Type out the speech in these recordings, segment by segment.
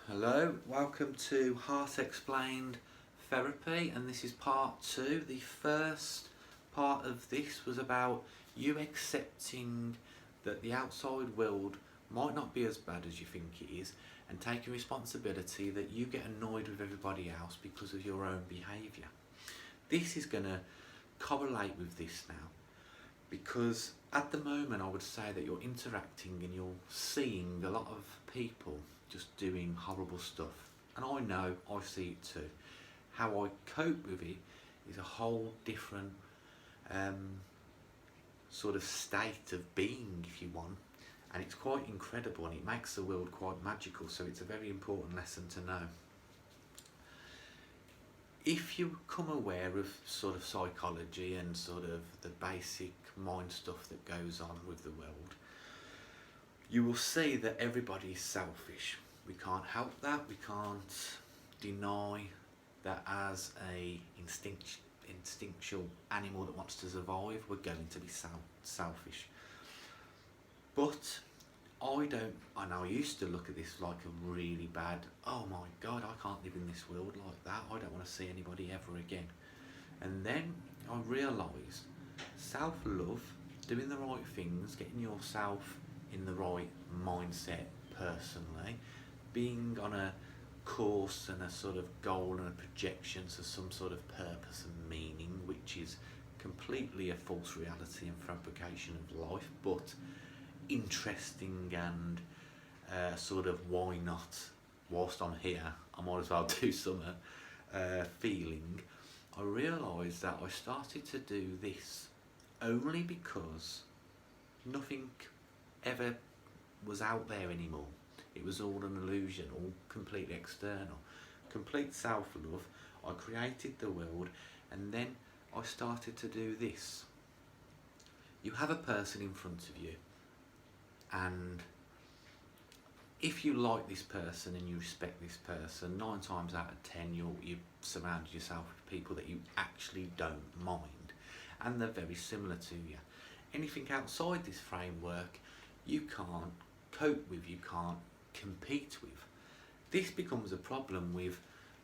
Hello, welcome to Heart Explained Therapy, and this is part two. The first part of this was about you accepting that the outside world might not be as bad as you think it is, and taking responsibility that you get annoyed with everybody else because of your own behaviour. This is going to correlate with this now, because at the moment I would say that you're interacting and you're seeing a lot of people just doing horrible stuff, and I know I see it too. How I cope with it is a whole different sort of state of being, if you want, and it's quite incredible and it makes the world quite magical, so it's a very important lesson to know. If you become aware of sort of psychology and sort of the basic mind stuff that goes on with the world, you will see that everybody is selfish. We can't help that. We can't deny that as a instinctual animal that wants to survive, we're going to be selfish. But I know I used to look at this like a really bad, oh my God, I can't live in this world like that. I don't want to see anybody ever again. And then I realised self-love, doing the right things, getting yourself in the right mindset personally, being on a course and a sort of goal and a projection to some sort of purpose and meaning, which is completely a false reality and fabrication of life, but interesting and sort of why not, whilst I'm here I might as well do some feeling. I realised that I started to do this only because nothing ever was out there anymore. It was all an illusion, all completely external, complete self-love. I created the world, and then I started to do this. You have a person in front of you, and if you like this person and you respect this person, 9 times out of 10 you surround yourself with people that you actually don't mind, and they're very similar to you. Anything outside this framework you can't cope with, you can't compete with. This becomes a problem with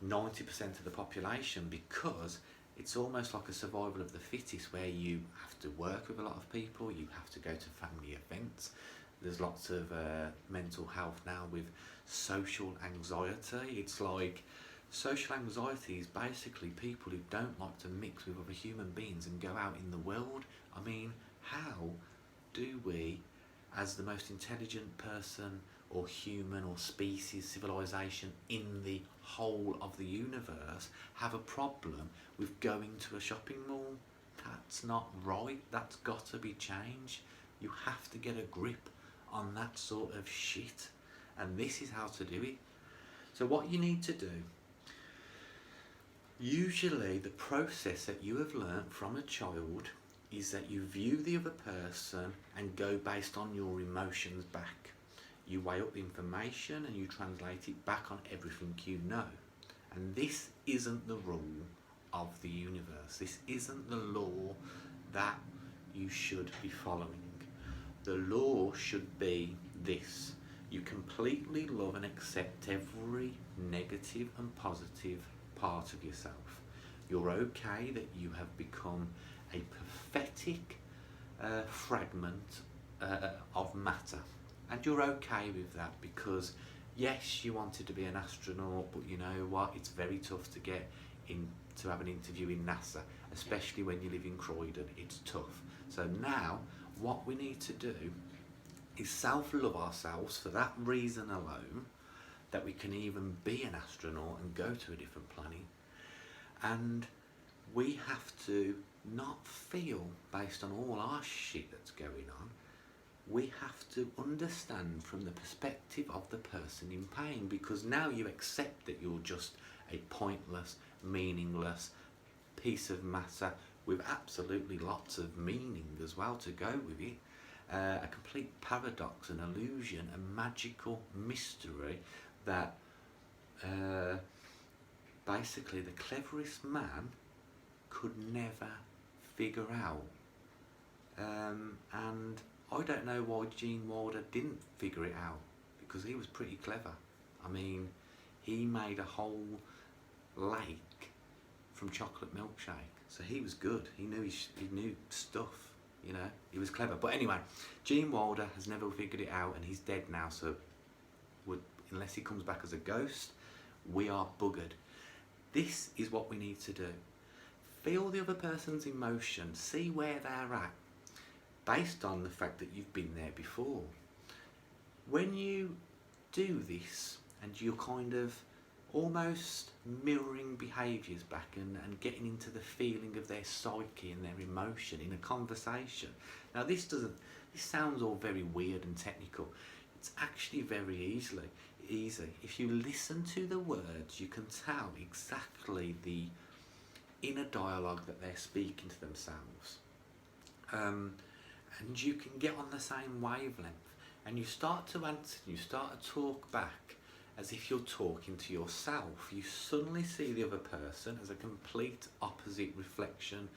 90% of the population, because it's almost like a survival of the fittest, where you have to work with a lot of people, you have to go to family events. There's lots of mental health now with social anxiety. It's like social anxiety is basically people who don't like to mix with other human beings and go out in the world. I mean, how do we, as the most intelligent person or human or species, civilization in the whole of the universe, have a problem with going to a shopping mall? That's not right. That's got to be changed. You have to get a grip on that sort of shit, and this is how to do it. So what you need to do, usually the process that you have learnt from a child, is that you view the other person and go based on your emotions back. You weigh up the information and you translate it back on everything you know. And this isn't the rule of the universe. This isn't the law that you should be following. The law should be this: you completely love and accept every negative and positive part of yourself. You're okay that you have become a pathetic fragment of matter, and you're okay with that, because yes, you wanted to be an astronaut, but you know what, it's very tough to get in to have an interview in NASA, especially when you live in Croydon. It's tough. So now what we need to do is self-love ourselves for that reason alone, that we can even be an astronaut and go to a different planet. And we have to not feel based on all our shit that's going on. We have to understand from the perspective of the person in pain, because now you accept that you're just a pointless, meaningless piece of matter with absolutely lots of meaning as well to go with it. A complete paradox, an illusion, a magical mystery that basically the cleverest man could never figure out. And I don't know why Gene Wilder didn't figure it out, because he was pretty clever. I mean, He made a whole lake from chocolate milkshake. So he was good. He knew stuff. You know, he was clever. But anyway, Gene Wilder has never figured it out, and he's dead now. So unless he comes back as a ghost, we are buggered. This is what we need to do. Feel the other person's emotion. See where they're at, based on the fact that you've been there before. When you do this, and you're kind of almost mirroring behaviours back and getting into the feeling of their psyche and their emotion in a conversation. Now this sounds all very weird and technical. It's actually very easy. If you listen to the words, you can tell exactly the inner dialogue that they're speaking to themselves. And you can get on the same wavelength, and you start to answer, you start to talk back as if you're talking to yourself. You suddenly see the other person as a complete opposite reflection,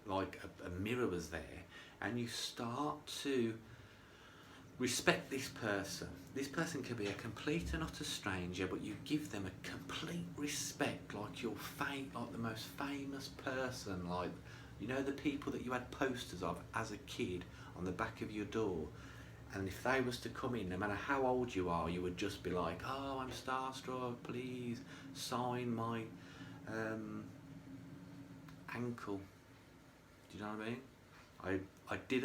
like a mirror was there, and you start to respect this person. This person can be a complete and utter stranger, but you give them a complete respect, like you're like the most famous person, like, you know, the people that you had posters of as a kid on the back of your door. And if they was to come in, no matter how old you are, you would just be like, oh, I'm starstruck, please sign my ankle. Do you know what I mean? I did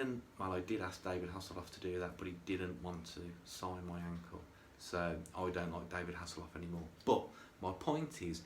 ask David Hasselhoff to do that, but he didn't want to sign my ankle. So I don't like David Hasselhoff anymore. But my point is,